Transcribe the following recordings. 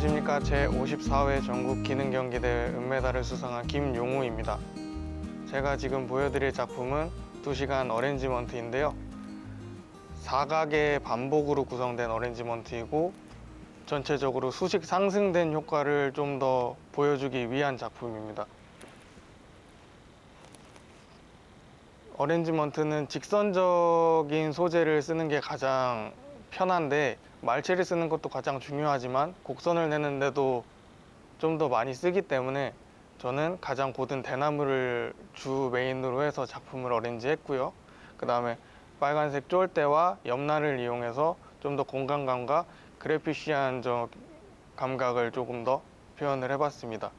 안녕하십니까. 제54회 전국기능경기대회 은메달을 수상한 김용우입니다. 제가 지금 보여드릴 작품은 2시간 어레인지먼트인데요. 사각의 반복으로 구성된 어레인지먼트이고 전체적으로 수직 상승된 효과를 좀 더 보여주기 위한 작품입니다. 어레인지먼트는 직선적인 소재를 쓰는 게 가장 편한데 말체를 쓰는 것도 가장 중요하지만 곡선을 내는데도 좀 더 많이 쓰기 때문에 저는 가장 고든 대나무를 주 메인으로 해서 작품을 어레인지 했고요. 그 다음에 빨간색 쫄대와 옆날을 이용해서 좀 더 공간감과 그래피시한 감각을 조금 더 표현을 해봤습니다.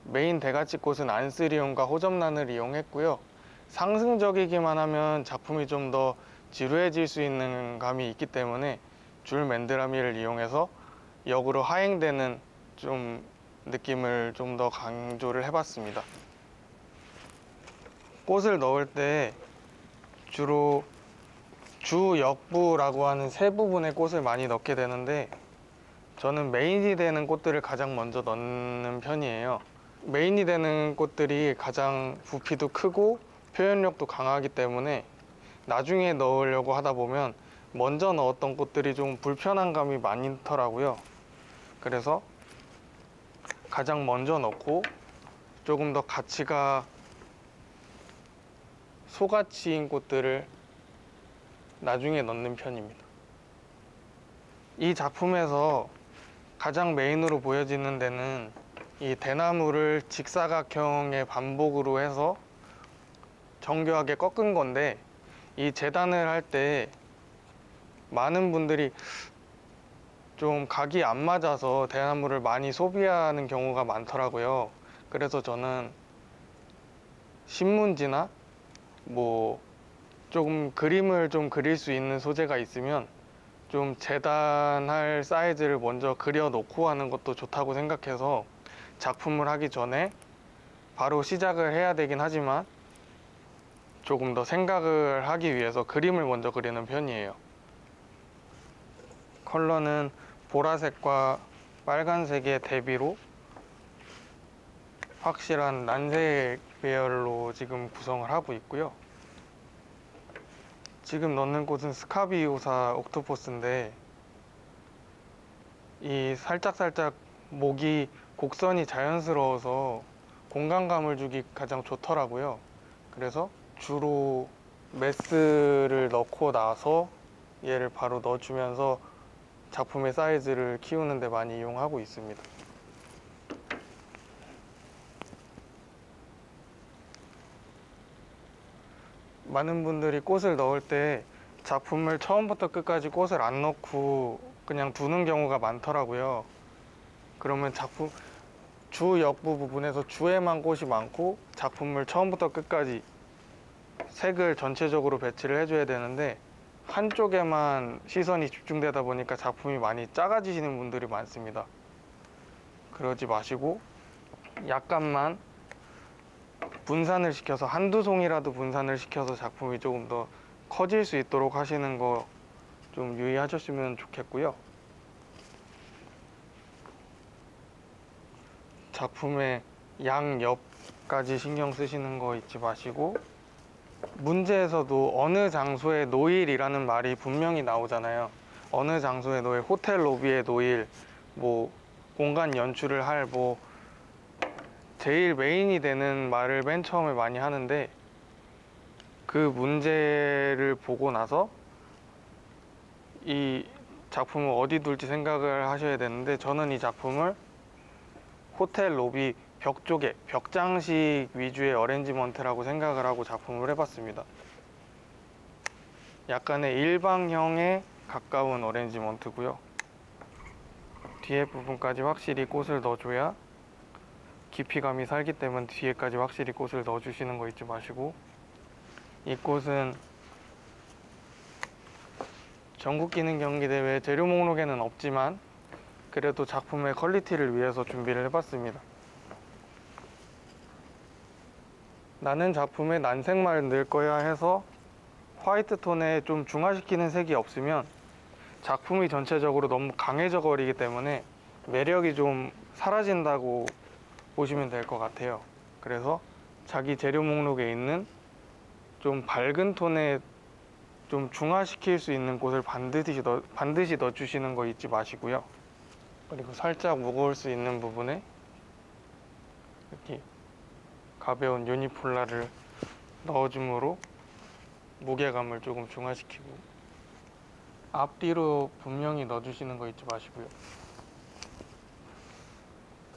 메인 대가치꽃은 안쓰리온과 호접란을 이용했고요. 상승적이기만 하면 작품이 좀 더 지루해질 수 있는 감이 있기 때문에 줄 맨드라미를 이용해서 역으로 하행되는 느낌을 좀 더 강조를 해봤습니다. 꽃을 넣을 때 주로 주역부라고 하는 세 부분의 꽃을 많이 넣게 되는데 저는 메인이 되는 꽃들을 가장 먼저 넣는 편이에요. 메인이 되는 꽃들이 가장 부피도 크고 표현력도 강하기 때문에 나중에 넣으려고 하다 보면 먼저 넣었던 꽃들이 좀 불편한 감이 많더라고요. 그래서 가장 먼저 넣고 조금 더 가치가 소가치인 꽃들을 나중에 넣는 편입니다. 이 작품에서 가장 메인으로 보여지는 데는 이 대나무를 직사각형의 반복으로 해서 정교하게 꺾은 건데, 이 재단을 할 때 많은 분들이 좀 각이 안 맞아서 대나무를 많이 소비하는 경우가 많더라고요. 그래서 저는 신문지나 조금 그림을 좀 그릴 수 있는 소재가 있으면 좀 재단할 사이즈를 먼저 그려 놓고 하는 것도 좋다고 생각해서 작품을 하기 전에 바로 시작을 해야 되긴 하지만 조금 더 생각을 하기 위해서 그림을 먼저 그리는 편이에요. 컬러는 보라색과 빨간색의 대비로 확실한 난색 배열로 지금 구성을 하고 있고요. 지금 넣는 꽃은 스카비오사 옥토퍼스인데 이 살짝살짝 목이 곡선이 자연스러워서 공간감을 주기 가장 좋더라고요. 그래서 주로 메스를 넣고 나서 얘를 바로 넣어주면서 작품의 사이즈를 키우는 데 많이 이용하고 있습니다. 많은 분들이 꽃을 넣을 때 작품을 처음부터 끝까지 꽃을 안 넣고 그냥 두는 경우가 많더라고요. 그러면 작품 주 역부 부분에서 주에만 꽃이 많고 작품을 처음부터 끝까지 색을 전체적으로 배치를 해줘야 되는데 한쪽에만 시선이 집중되다 보니까 작품이 많이 작아지시는 분들이 많습니다. 그러지 마시고 약간만 분산을 시켜서 한두 송이라도 분산을 시켜서 작품이 조금 더 커질 수 있도록 하시는 거 좀 유의하셨으면 좋겠고요. 작품의 양옆까지 신경 쓰시는 거 잊지 마시고, 문제에서도 어느 장소에 노일이라는 말이 분명히 나오잖아요. 어느 장소에 노일, 호텔 로비에 노일, 공간 연출을 할 제일 메인이 되는 말을 맨 처음에 많이 하는데 그 문제를 보고 나서 이 작품을 어디 둘지 생각을 하셔야 되는데 저는 이 작품을 호텔 로비 벽 쪽에 벽장식 위주의 어레인지먼트라고 생각을 하고 작품을 해봤습니다. 약간의 일방형에 가까운 어레인지먼트고요. 뒤에 부분까지 확실히 꽃을 넣어줘야 깊이감이 살기 때문에 뒤에까지 확실히 꽃을 넣어주시는 거 잊지 마시고, 이 꽃은 전국기능경기대회 재료 목록에는 없지만 그래도 작품의 퀄리티를 위해서 준비를 해봤습니다. 나는 작품에 난색만 넣을 거야 해서 화이트 톤에 좀 중화시키는 색이 없으면 작품이 전체적으로 너무 강해져 버리기 때문에 매력이 좀 사라진다고 보시면 될 것 같아요. 그래서 자기 재료 목록에 있는 좀 밝은 톤에 좀 중화시킬 수 있는 곳을 반드시 넣어주시는 거 잊지 마시고요. 그리고 살짝 무거울 수 있는 부분에 이렇게 가벼운 유니폴라를 넣어줌으로 무게감을 조금 중화시키고, 앞뒤로 분명히 넣어주시는 거 잊지 마시고요.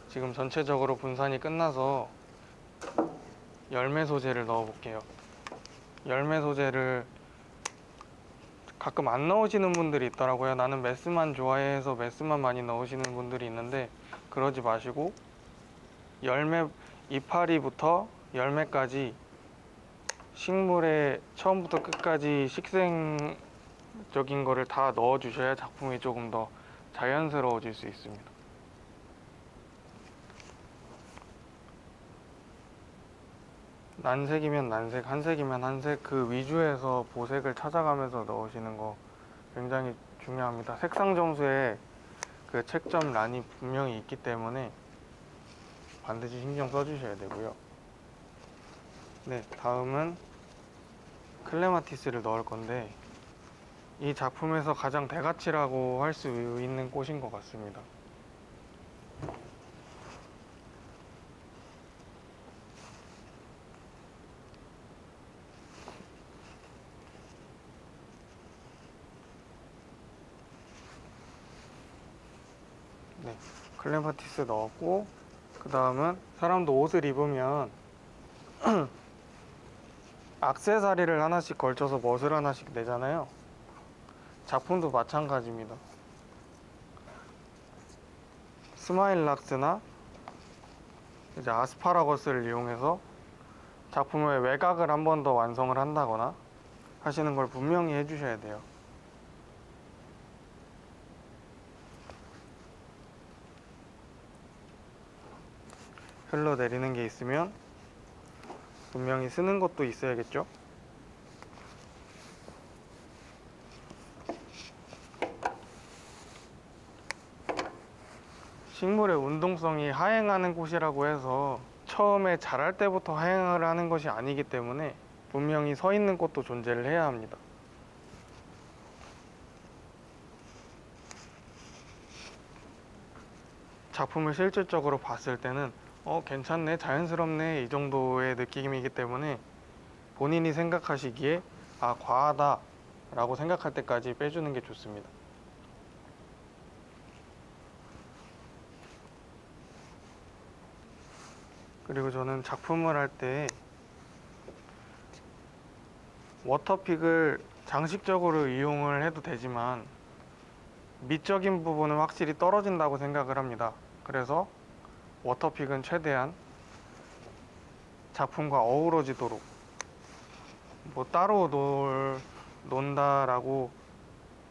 지금 전체적으로 분산이 끝나서 열매 소재를 넣어 볼게요. 열매 소재를 가끔 안 넣으시는 분들이 있더라고요. 나는 메스만 좋아해서 메스만 많이 넣으시는 분들이 있는데, 그러지 마시고 열매 이파리부터 열매까지 식물의 처음부터 끝까지 식생적인 거를 다 넣어 주셔야 작품이 조금 더 자연스러워질 수 있습니다. 난색이면 난색, 한색이면 한색, 그 위주에서 보색을 찾아가면서 넣으시는 거 굉장히 중요합니다. 색상 점수에 그 책점 란이 분명히 있기 때문에 반드시 신경 써주셔야 되고요. 네, 다음은 클레마티스를 넣을 건데, 이 작품에서 가장 대가치라고 할 수 있는 꽃인 것 같습니다. 네, 클레마티스 넣었고, 그 다음은 사람도 옷을 입으면 액세서리를 하나씩 걸쳐서 멋을 하나씩 내잖아요. 작품도 마찬가지입니다. 스마일락스나 이제 아스파라거스를 이용해서 작품의 외곽을 한 번 더 완성을 한다거나 하시는 걸 분명히 해주셔야 돼요. 흘러내리는 게 있으면 분명히 쓰는 것도 있어야겠죠. 식물의 운동성이 하행하는 꽃이라고 해서 처음에 자랄 때부터 하행을 하는 것이 아니기 때문에 분명히 서 있는 꽃도 존재를 해야 합니다. 작품을 실질적으로 봤을 때는 괜찮네, 자연스럽네, 이 정도의 느낌이기 때문에 본인이 생각하시기에 과하다 라고 생각할 때까지 빼주는 게 좋습니다. 그리고 저는 작품을 할 때 워터픽을 장식적으로 이용을 해도 되지만 미적인 부분은 확실히 떨어진다고 생각을 합니다. 그래서 워터픽은 최대한 작품과 어우러지도록, 뭐 따로 논다라고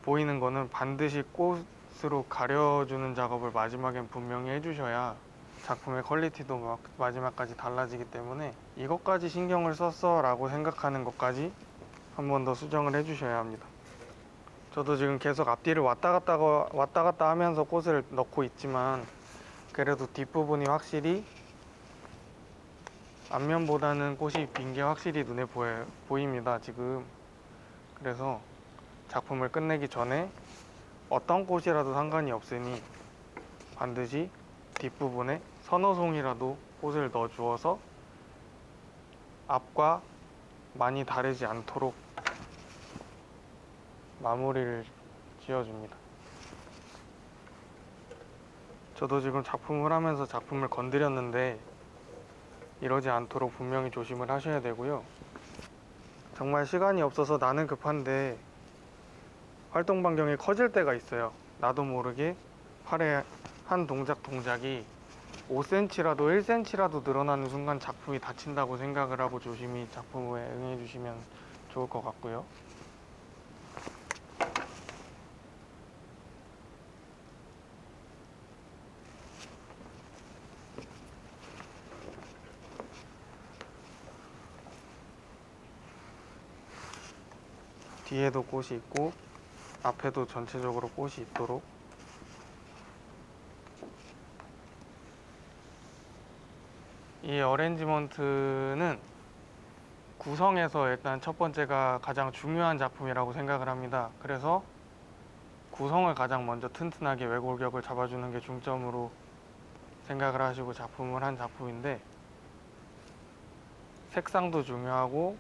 보이는 거는 반드시 꽃으로 가려주는 작업을 마지막엔 분명히 해주셔야 작품의 퀄리티도 마지막까지 달라지기 때문에 이것까지 신경을 썼어 라고 생각하는 것까지 한 번 더 수정을 해주셔야 합니다. 저도 지금 계속 앞뒤를 왔다 갔다 하면서 꽃을 넣고 있지만 그래도 뒷부분이 확실히 앞면보다는 꽃이 빈 게 확실히 눈에 보입니다 지금. 그래서 작품을 끝내기 전에 어떤 꽃이라도 상관이 없으니 반드시 뒷부분에 서너 송이라도 꽃을 넣어 주어서 앞과 많이 다르지 않도록 마무리를 지어줍니다. 저도 지금 작품을 하면서 작품을 건드렸는데 이러지 않도록 분명히 조심을 하셔야 되고요. 정말 시간이 없어서 나는 급한데 활동 반경이 커질 때가 있어요. 나도 모르게 팔의 한 동작이 5cm라도 1cm라도 늘어나는 순간 작품이 다친다고 생각을 하고 조심히 작품에 응해 주시면 좋을 것 같고요. 뒤에도 꽃이 있고 앞에도 전체적으로 꽃이 있도록 이 어레인지먼트는 구성에서 일단 첫 번째가 가장 중요한 작품이라고 생각을 합니다. 그래서 구성을 가장 먼저 튼튼하게 외골격을 잡아주는 게 중점으로 생각을 하시고 작품을 한 작품인데, 색상도 중요하고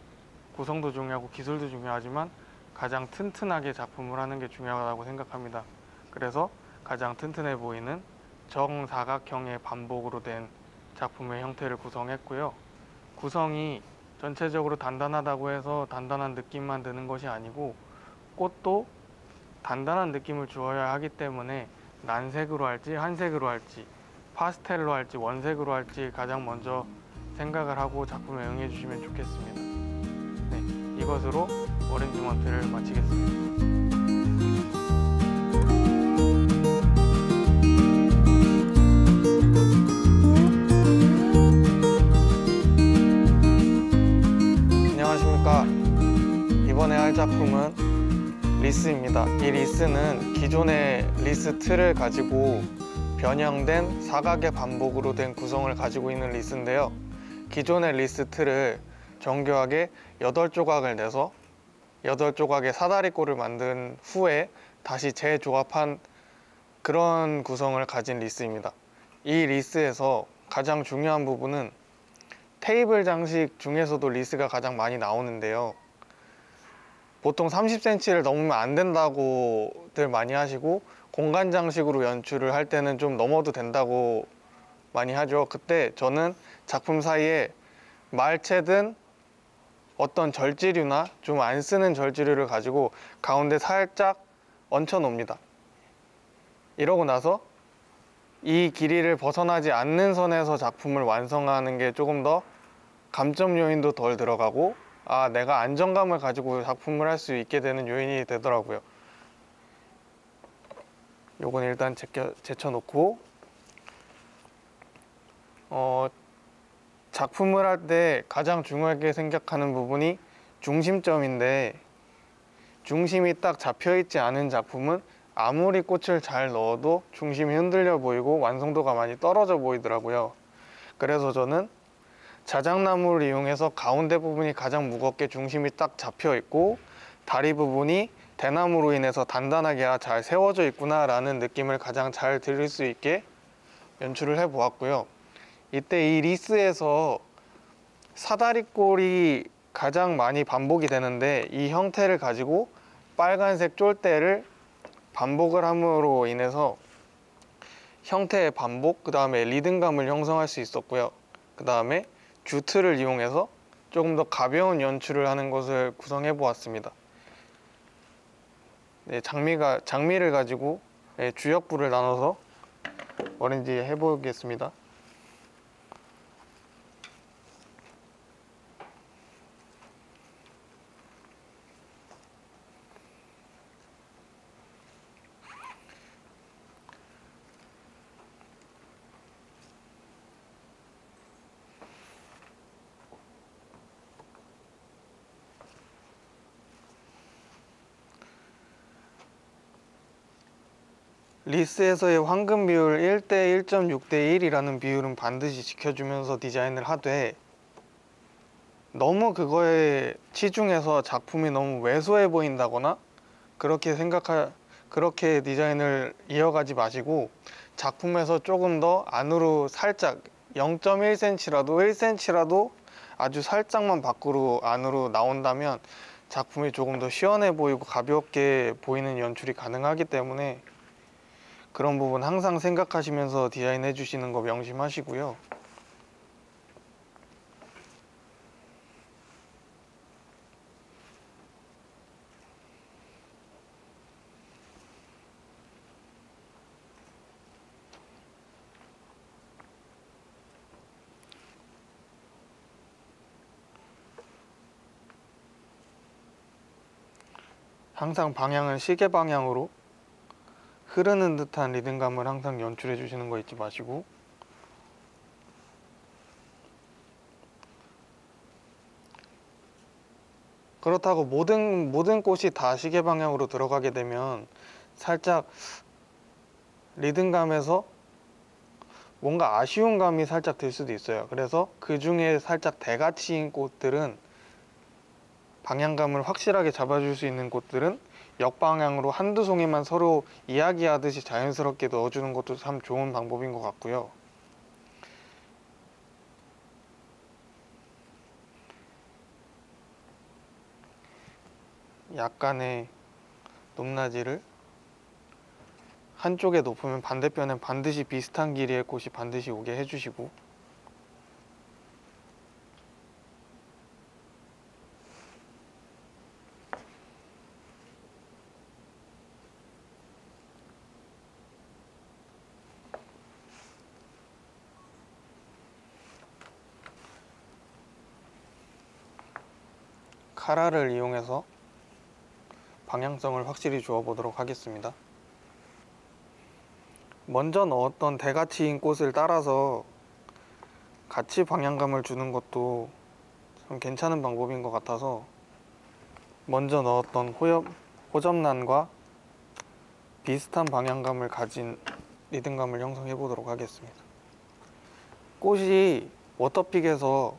구성도 중요하고 기술도 중요하지만 가장 튼튼하게 작품을 하는 게 중요하다고 생각합니다. 그래서 가장 튼튼해 보이는 정사각형의 반복으로 된 작품의 형태를 구성했고요. 구성이 전체적으로 단단하다고 해서 단단한 느낌만 드는 것이 아니고, 꽃도 단단한 느낌을 주어야 하기 때문에 난색으로 할지 한색으로 할지 파스텔로 할지 원색으로 할지 가장 먼저 생각을 하고 작품에 응해 주시면 좋겠습니다. 네, 이것으로 어레인지먼트를 마치겠습니다. 안녕하십니까. 이번에 할 작품은 리스입니다. 이 리스는 기존의 리스 틀을 가지고 변형된 사각의 반복으로 된 구성을 가지고 있는 리스인데요. 기존의 리스 틀을 정교하게 8조각을 내서 8조각의 사다리꼴을 만든 후에 다시 재조합한 그런 구성을 가진 리스입니다. 이 리스에서 가장 중요한 부분은 테이블 장식 중에서도 리스가 가장 많이 나오는데요. 보통 30cm를 넘으면 안 된다고들 많이 하시고, 공간 장식으로 연출을 할 때는 좀 넘어도 된다고 많이 하죠. 그때 저는 작품 사이에 말채든 어떤 절지류나 좀 안 쓰는 절지류를 가지고 가운데 살짝 얹혀 놓습니다. 이러고 나서 이 길이를 벗어나지 않는 선에서 작품을 완성하는 게 조금 더 감점 요인도 덜 들어가고, 내가 안정감을 가지고 작품을 할 수 있게 되는 요인이 되더라고요. 요건 일단 제쳐놓고, 작품을 할 때 가장 중요하게 생각하는 부분이 중심점인데, 중심이 딱 잡혀있지 않은 작품은 아무리 꽃을 잘 넣어도 중심이 흔들려 보이고 완성도가 많이 떨어져 보이더라고요. 그래서 저는 자작나무를 이용해서 가운데 부분이 가장 무겁게 중심이 딱 잡혀 있고, 다리 부분이 대나무로 인해서 단단하게 잘 세워져 있구나 라는 느낌을 가장 잘 들을 수 있게 연출을 해 보았고요. 이때 이 리스에서 사다리꼴이 가장 많이 반복이 되는데, 이 형태를 가지고 빨간색 쫄대를 반복을 함으로 인해서 형태의 반복, 그 다음에 리듬감을 형성할 수 있었고요. 그 다음에 주틀을 이용해서 조금 더 가벼운 연출을 하는 것을 구성해 보았습니다. 네, 장미를 가지고 주역부를 나눠서 어레인지 해보겠습니다. 리스에서의 황금 비율 1대 1.6대 1이라는 비율은 반드시 지켜주면서 디자인을 하되, 너무 그거에 치중해서 작품이 너무 왜소해 보인다거나 그렇게 디자인을 이어가지 마시고, 작품에서 조금 더 안으로 살짝 0.1cm라도 1cm라도 아주 살짝만 밖으로 안으로 나온다면 작품이 조금 더 시원해 보이고 가볍게 보이는 연출이 가능하기 때문에, 그런 부분 항상 생각하시면서 디자인해 주시는 거 명심하시고요. 항상 방향은 시계 방향으로 흐르는 듯한 리듬감을 항상 연출해 주시는 거 잊지 마시고, 그렇다고 모든 꽃이 다 시계 방향으로 들어가게 되면 살짝 리듬감에서 뭔가 아쉬운 감이 살짝 들 수도 있어요. 그래서 그 중에 살짝 대가치인 꽃들은, 방향감을 확실하게 잡아줄 수 있는 꽃들은 역방향으로 한두 송이만 서로 이야기하듯이 자연스럽게 넣어주는 것도 참 좋은 방법인 것 같고요. 약간의 높낮이를, 한쪽에 높으면 반대편엔 반드시 비슷한 길이의 꽃이 반드시 오게 해주시고, 카라를 이용해서 방향성을 확실히 주어 보도록 하겠습니다. 먼저 넣었던 대가치인 꽃을 따라서 같이 방향감을 주는 것도 참 괜찮은 방법인 것 같아서, 먼저 넣었던 호접란과 비슷한 방향감을 가진 리듬감을 형성해 보도록 하겠습니다. 꽃이 워터픽에서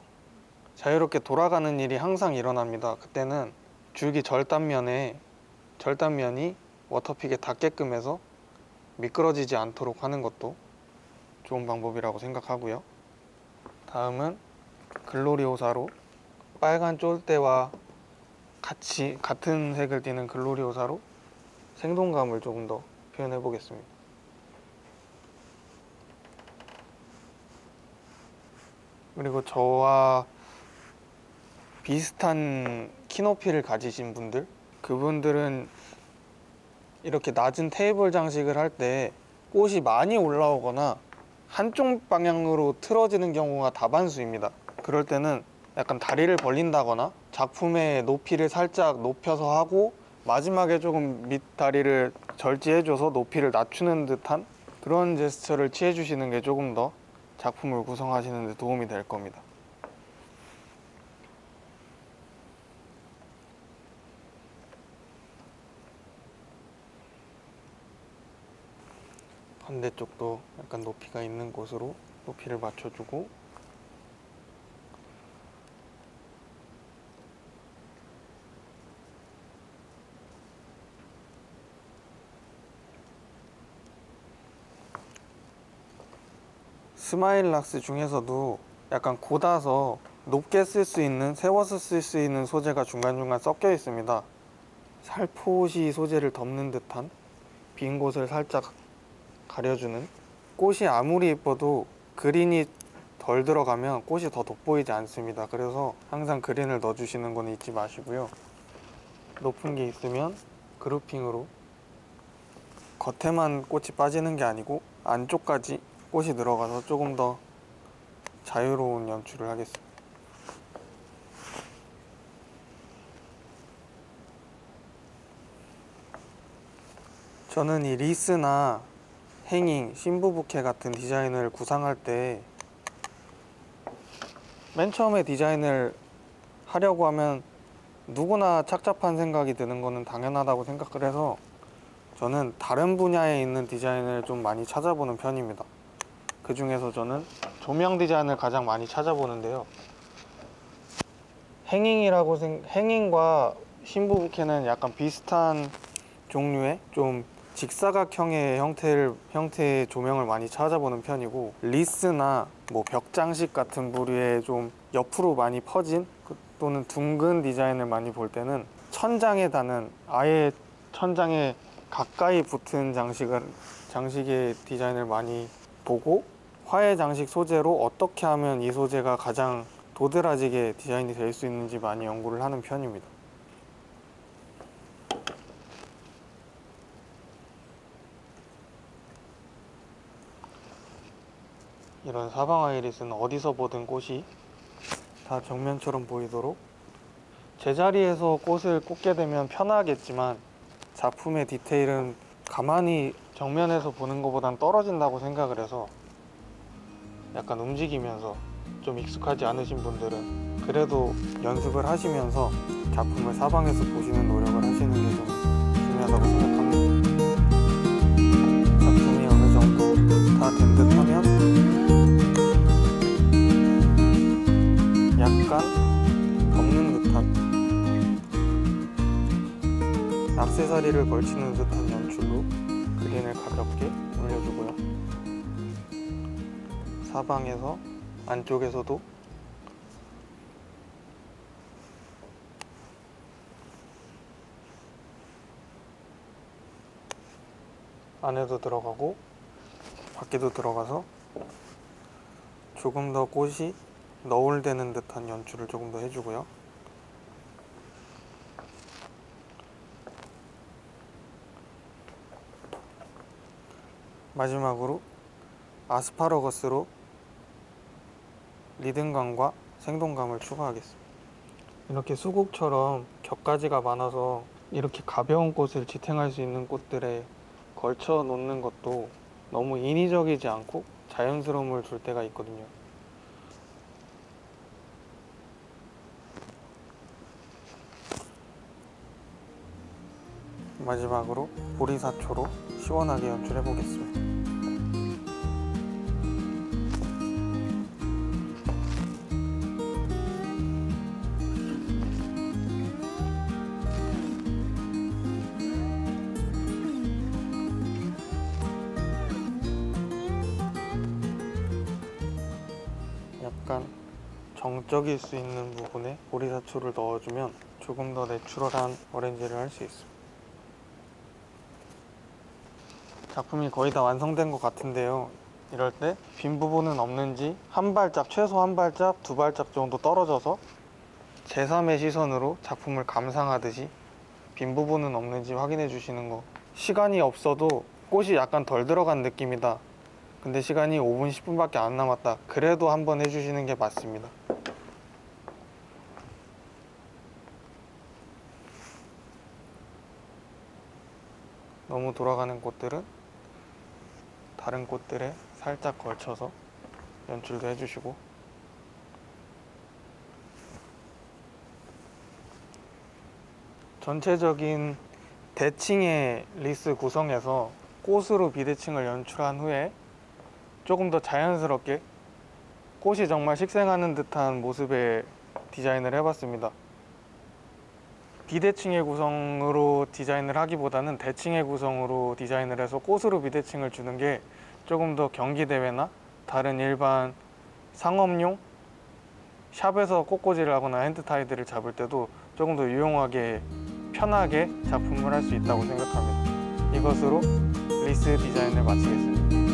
자유롭게 돌아가는 일이 항상 일어납니다. 그때는 줄기 절단면이 워터픽에 닿게끔 해서 미끄러지지 않도록 하는 것도 좋은 방법이라고 생각하고요. 다음은 글로리오사로, 빨간 쫄대와 같은 색을 띠는 글로리오사로 생동감을 조금 더 표현해 보겠습니다. 그리고 저와 비슷한 키높이를 가지신 분들, 그분들은 이렇게 낮은 테이블 장식을 할 때 꽃이 많이 올라오거나 한쪽 방향으로 틀어지는 경우가 다반수입니다. 그럴 때는 약간 다리를 벌린다거나 작품의 높이를 살짝 높여서 하고, 마지막에 조금 밑다리를 절제해줘서 높이를 낮추는 듯한 그런 제스처를 취해주시는 게 조금 더 작품을 구성하시는 데 도움이 될 겁니다. 반대쪽도 약간 높이가 있는 곳으로 높이를 맞춰주고, 스마일락스 중에서도 약간 곧아서 높게 쓸 수 있는, 세워서 쓸 수 있는 소재가 중간중간 섞여 있습니다. 살포시 소재를 덮는 듯한, 빈 곳을 살짝 가려주는. 꽃이 아무리 예뻐도 그린이 덜 들어가면 꽃이 더 돋보이지 않습니다. 그래서 항상 그린을 넣어주시는 건 잊지 마시고요. 높은 게 있으면 그루핑으로 겉에만 꽃이 빠지는 게 아니고 안쪽까지 꽃이 들어가서 조금 더 자유로운 연출을 하겠습니다. 저는 이 리스나 행잉, 신부부케 같은 디자인을 구상할 때 맨 처음에 디자인을 하려고 하면 누구나 착잡한 생각이 드는 거는 당연하다고 생각을 해서 저는 다른 분야에 있는 디자인을 좀 많이 찾아보는 편입니다. 그 중에서 저는 조명 디자인을 가장 많이 찾아보는데요. 행잉과 신부부케는 약간 비슷한 종류의 좀 직사각형의 형태의 조명을 많이 찾아보는 편이고, 리스나 뭐 벽장식 같은 부류의 좀 옆으로 많이 퍼진 또는 둥근 디자인을 많이 볼 때는 천장에 다는, 아예 천장에 가까이 붙은 장식의 디자인을 많이 보고, 화해 장식 소재로 어떻게 하면 이 소재가 가장 도드라지게 디자인이 될 수 있는지 많이 연구를 하는 편입니다. 이런 사방 아이리스는 어디서 보든 꽃이 다 정면처럼 보이도록, 제자리에서 꽃을 꽂게 되면 편하겠지만 작품의 디테일은 가만히 정면에서 보는 것보단 떨어진다고 생각을 해서, 약간 움직이면서 좀 익숙하지 않으신 분들은 그래도 연습을 하시면서 작품을 사방에서 보시는 노력을 하시는 게 좀 중요하다고 생각합니다. 작품이 어느 정도 다 된 듯 하면 악세사리를 걸치는 듯한 연출로 그린을 가볍게 올려주고요. 사방에서 안쪽에서도 안에도 들어가고 밖에도 들어가서 조금 더 꽃이 너울대는 듯한 연출을 조금 더 해주고요. 마지막으로 아스파라거스로 리듬감과 생동감을 추가하겠습니다. 이렇게 수국처럼 겹가지가 많아서 이렇게 가벼운 꽃을 지탱할 수 있는 꽃들에 걸쳐 놓는 것도 너무 인위적이지 않고 자연스러움을 줄 때가 있거든요. 마지막으로 보리사초로 시원하게 연출해 보겠습니다. 약간 정적일 수 있는 부분에 보리사초를 넣어주면 조금 더 내추럴한 오렌지를 할 수 있습니다. 작품이 거의 다 완성된 것 같은데요. 이럴 때 빈 부분은 없는지 한 발짝, 최소 한 발짝, 두 발짝 정도 떨어져서 제3의 시선으로 작품을 감상하듯이 빈 부분은 없는지 확인해 주시는 거. 시간이 없어도 꽃이 약간 덜 들어간 느낌이다, 근데 시간이 5분, 10분밖에 안 남았다, 그래도 한번 해주시는 게 맞습니다. 너무 돌아가는 꽃들은 다른 꽃들에 살짝 걸쳐서 연출도 해주시고, 전체적인 대칭의 리스 구성에서 꽃으로 비대칭을 연출한 후에 조금 더 자연스럽게 꽃이 정말 식생하는 듯한 모습의 디자인을 해봤습니다. 비대칭의 구성으로 디자인을 하기보다는 대칭의 구성으로 디자인을 해서 꽃으로 비대칭을 주는 게 조금 더 경기대회나 다른 일반 상업용 샵에서 꽃꽂이를 하거나 핸드타이드를 잡을 때도 조금 더 유용하게 편하게 작품을 할 수 있다고 생각합니다. 이것으로 리스 디자인을 마치겠습니다.